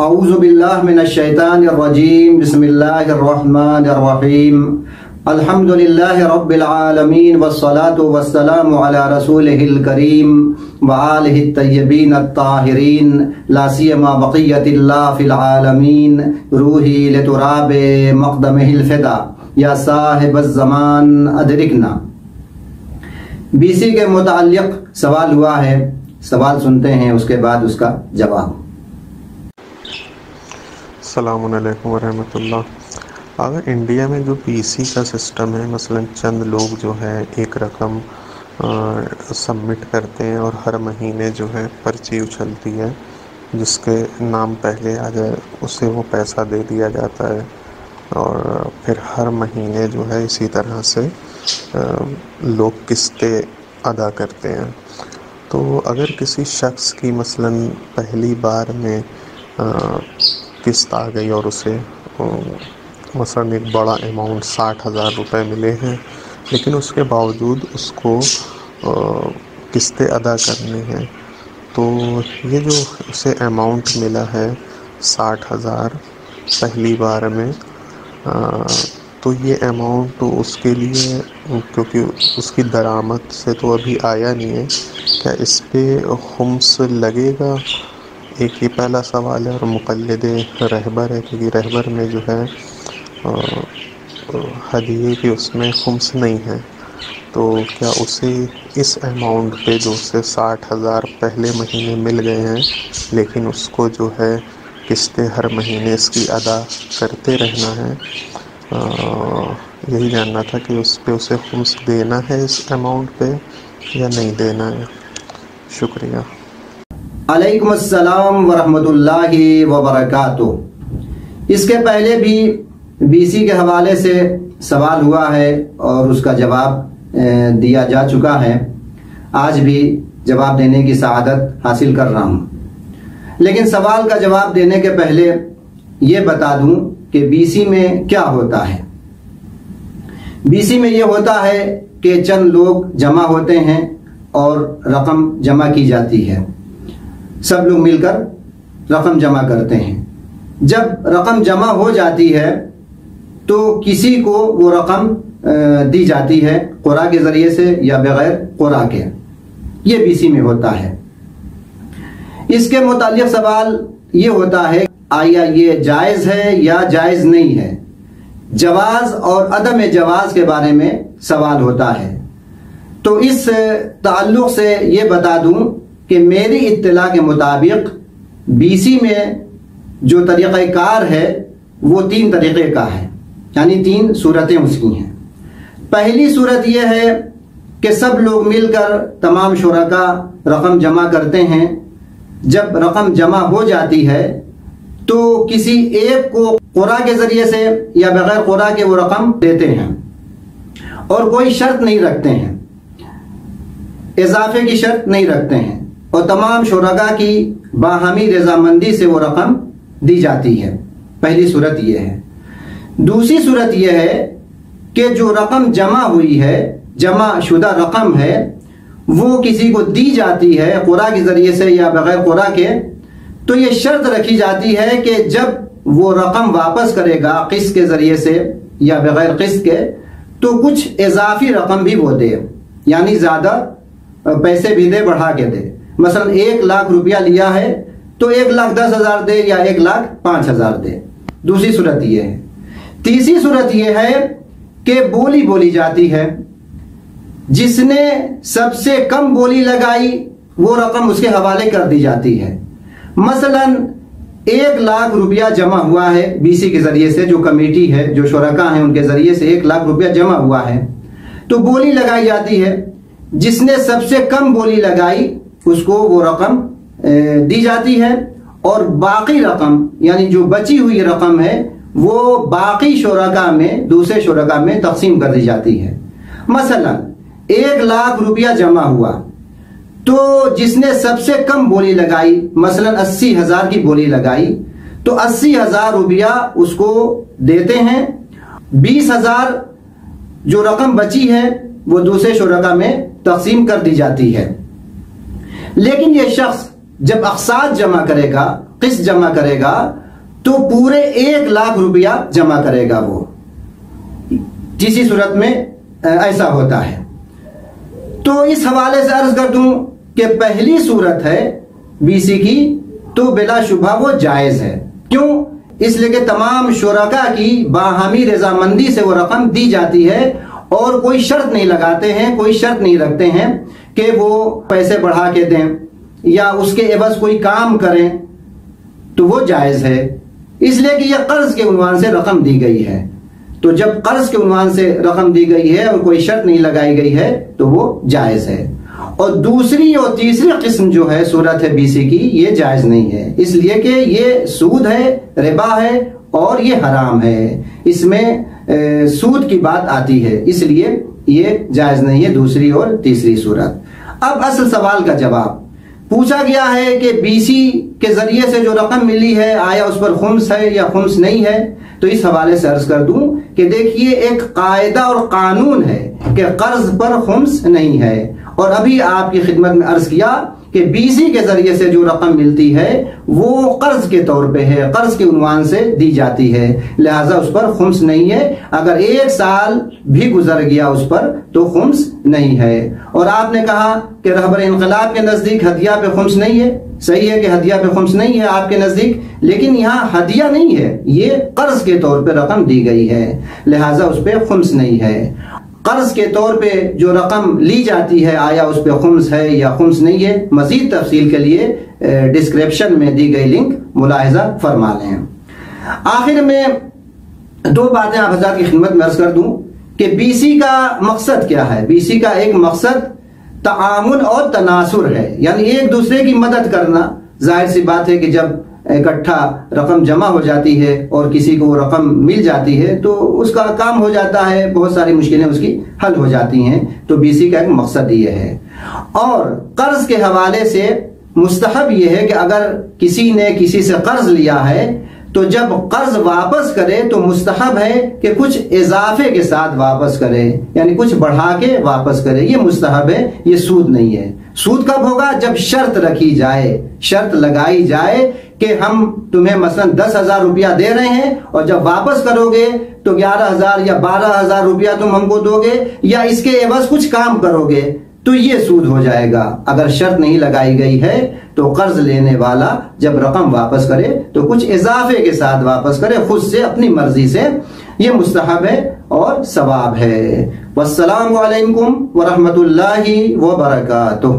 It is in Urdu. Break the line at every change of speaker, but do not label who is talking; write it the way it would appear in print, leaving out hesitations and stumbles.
اعوذ باللہ من الشیطان الرجیم بسم اللہ الرحمن الرحیم الحمد للہ رب العالمین والصلاة والسلام علی رسولہ الکریم وآلہ الطیبین الطاہرین لا سیما بقیت اللہ فی العالمین روحی لتراب مقدمہ الفدا یا صاحب الزمان ادرکنا۔ بیسی کے متعلق سوال ہوا ہے، سوال سنتے ہیں، اس کے بعد اس کا جواب۔
السلام علیکم ورحمۃ اللہ۔ اگر انڈیا میں جو پی سی کا سسٹم ہے، مثلا چند لوگ جو ہے ایک رقم سبمٹ کرتے ہیں اور ہر مہینے جو ہے پرچی اچھلتی ہے، جس کے نام پہلے آ جائے اسے وہ پیسہ دے دیا جاتا ہے، اور پھر ہر مہینے جو ہے اسی طرح سے لوگ قسطیں ادا کرتے ہیں۔ تو اگر کسی شخص کی مثلا پہلی بار میں قسط آ گئی اور اسے مثلا ایک بڑا اماؤنٹ 60,000 روپے ملے ہیں، لیکن اس کے باوجود اس کو قسطیں ادا کرنی ہیں، تو یہ جو اسے اماؤنٹ ملا ہے 60,000 پہلی بار میں، تو یہ اماؤنٹ اس کے لیے، کیونکہ اس کی درآمد سے تو ابھی آیا نہیں ہے، کیا اس پہ خمس لگے گا؟ ایک یہ پہلا سوال ہے۔ اور مقلد رہبر ہے، کیونکہ رہبر میں جو ہے ہدیے کی اس میں خمس نہیں ہے، تو کیا اسے اس اماؤنٹ پہ جو اسے 60,000 پہلے مہینے مل گئے ہیں، لیکن اس کو جو ہے قسطیں ہر مہینے اس کی ادا کرتے رہنا ہے؟ یہی جاننا تھا کہ اس پہ اسے خمس دینا ہے اس اماؤنٹ پہ یا نہیں دینا ہے۔ شکریہ۔
علیکم السلام ورحمۃ اللہ وبرکاتہ۔ اس کے پہلے بھی بی سی کے حوالے سے سوال ہوا ہے اور اس کا جواب دیا جا چکا ہے۔ آج بھی جواب دینے کی سعادت حاصل کر رہا ہوں، لیکن سوال کا جواب دینے کے پہلے یہ بتا دوں کہ بی سی میں کیا ہوتا ہے۔ بی سی میں یہ ہوتا ہے کہ چند لوگ جمع ہوتے ہیں اور رقم جمع کی جاتی ہے، سب لوگ مل کر رقم جمع کرتے ہیں۔ جب رقم جمع ہو جاتی ہے تو کسی کو وہ رقم دی جاتی ہے، قرعہ کے ذریعے سے یا بغیر قرعہ کے۔ یہ بی سی میں ہوتا ہے۔ اس کے متعلق سوال یہ ہوتا ہے، آیا یہ جائز ہے یا جائز نہیں ہے؟ جواز اور عدم جواز کے بارے میں سوال ہوتا ہے۔ تو اس تعلق سے یہ بتا دوں کہ میری اطلاع کے مطابق بی سی میں جو طریقہ کار ہے وہ 3 طریقے کا ہے، یعنی 3 صورتیں اس کی ہیں۔ پہلی صورت یہ ہے کہ سب لوگ مل کر تمام شرکاء رقم جمع کرتے ہیں۔ جب رقم جمع ہو جاتی ہے تو کسی ایک کو قرعہ کے ذریعے سے یا بغیر قرعہ کے وہ رقم دیتے ہیں، اور کوئی شرط نہیں رکھتے ہیں، اضافے کی شرط نہیں رکھتے ہیں، اور تمام شرکاء کی باہمی رضامندی سے وہ رقم دی جاتی ہے۔ پہلی صورت یہ ہے۔ دوسری صورت یہ ہے کہ جو رقم جمع ہوئی ہے، جمع شدہ رقم ہے، وہ کسی کو دی جاتی ہے قرعہ کے ذریعے سے یا بغیر قرعہ کے، تو یہ شرط رکھی جاتی ہے کہ جب وہ رقم واپس کرے گا قسط کے ذریعے سے یا بغیر قسط کے، تو کچھ اضافی رقم بھی وہ دے، یعنی زیادہ پیسے بھی دے، بڑھا کے دے۔ مثلا 1,00,000 روپیہ لیا ہے تو 1,10,000 دے یا 1,05,000 دے۔ دوسری صورت یہ ہے۔ تیسری صورت یہ ہے کہ بولی بولی جاتی ہے، جس نے سب سے کم بولی لگائی وہ رقم اس کے حوالے کر دی جاتی ہے۔ مثلا 1,00,000 روپیہ جمع ہوا ہے بی سی کے ذریعے سے، جو کمیٹی ہے، جو شرکاء ہیں ان کے ذریعے سے 1,00,000 روپیہ جمع ہوا ہے، تو بولی لگائی جاتی ہے۔ جس نے سب سے کم بولی لگائی اس کو وہ رقم دی جاتی ہے، اور باقی رقم یعنی جو بچی ہوئی رقم ہے وہ باقی شرکاء میں، دوسرے شرکاء میں تقسیم کر دی جاتی ہے۔ مثلا 1,00,000 روپیہ جمع ہوا تو جس نے سب سے کم بولی لگائی، مثلا 80,000 کی بولی لگائی، تو 80,000 روپیہ اس کو دیتے ہیں۔ 20,000 جو رقم بچی ہے وہ دوسرے شرکاء میں تقسیم کر دی جاتی ہے۔ لیکن یہ شخص جب اقساط جمع کرے گا، قسط جمع کرے گا تو پورے 1,00,000 روپیہ جمع کرے گا وہ. تیسری صورت میں ایسا ہوتا ہے. تو اس حوالے سے عرض کر دوں کہ پہلی صورت ہے BC کی تو بلا شبہ وہ جائز ہے. کیوں؟ اس لیے کہ تمام شرکاء کی باہمی رضامندی سے وہ رقم دی جاتی ہے اور کوئی شرط نہیں لگاتے ہیں، کوئی شرط نہیں رکھتے ہیں کہ وہ پیسے بڑھا کے دیں یا اس کے عوض کوئی کام کریں، تو وہ جائز ہے. اس لیے کہ یہ قرض کے عنوان سے رقم دی گئی ہے. تو جب قرض کے عنوان سے رقم دی گئی ہے اور کوئی شرط نہیں لگائی گئی ہے تو وہ جائز ہے. اور دوسری اور تیسری قسم جو ہے صورت ہے BC کی، یہ جائز نہیں ہے، اس لیے کہ یہ سود ہے، ربا ہے اور یہ حرام ہے. اس میں سود کی بات آتی ہے، اس لیے یہ جائز نہیں ہے دوسری اور تیسری صورت. اب اصل سوال کا جواب پوچھا گیا ہے کہ BC کے ذریعے سے جو رقم ملی ہے آیا اس پر خمس ہے یا خمس نہیں ہے. تو اس حوالے سے عرض کر دوں کہ دیکھیے ایک قاعدہ اور قانون ہے کہ قرض پر خمس نہیں ہے. اور ابھی آپ کی خدمت میں عرض کیا کہ BC کے ذریعے سے جو رقم ملتی ہے وہ قرض کے طور پہ ہے، قرض کے عنوان سے دی جاتی ہے، لہٰذا اس پر خمس نہیں ہے. اگر 1 سال بھی گزر گیا اس پر تو خمس نہیں ہے. اور آپ نے کہا کہ رہبر انقلاب کے نزدیک ہدیہ پہ خمس نہیں ہے. صحیح ہے کہ ہدیہ پہ خمس نہیں ہے آپ کے نزدیک، لیکن یہاں ہدیہ نہیں ہے، یہ قرض کے طور پہ رقم دی گئی ہے، لہٰذا اس پہ خمس نہیں ہے. قرض کے طور پہ جو رقم لی جاتی ہے آیا اس پہ خمس ہے یا خمس نہیں ہے؟ مزید تفصیل کے لیے ڈسکرپشن میں دی گئی لنک ملاحظہ فرما لیں. آخر میں 2 باتیں آپ حضرات کی خدمت میں عرض کر دوں کہ BC کا مقصد کیا ہے. BC کا ایک مقصد تعاون اور تناصر ہے، یعنی ایک دوسرے کی مدد کرنا. ظاہر سی بات ہے کہ جب اکٹھا رقم جمع ہو جاتی ہے اور کسی کو رقم مل جاتی ہے تو اس کا کام ہو جاتا ہے، بہت ساری مشکلیں اس کی حل ہو جاتی ہیں. تو BC کا ایک مقصد یہ ہے. اور قرض کے حوالے سے مستحب یہ ہے کہ اگر کسی نے کسی سے قرض لیا ہے تو جب قرض واپس کرے تو مستحب ہے کہ کچھ اضافے کے ساتھ واپس کرے، یعنی کچھ بڑھا کے واپس کرے. یہ مستحب ہے، یہ سود نہیں ہے. سود کب ہوگا؟ جب شرط رکھی جائے، شرط لگائی جائے کہ ہم تمہیں مثلا 10,000 روپیہ دے رہے ہیں اور جب واپس کرو گے تو 11,000 یا 12,000 روپیہ تم ہم کو دو گے یا اس کے عوض کچھ کام کرو گے، تو یہ سود ہو جائے گا. اگر شرط نہیں لگائی گئی ہے تو قرض لینے والا جب رقم واپس کرے تو کچھ اضافے کے ساتھ واپس کرے، خود سے اپنی مرضی سے. یہ مستحب ہے اور ثواب ہے. والسلام علیکم ورحمۃ اللہ وبرکاتہ.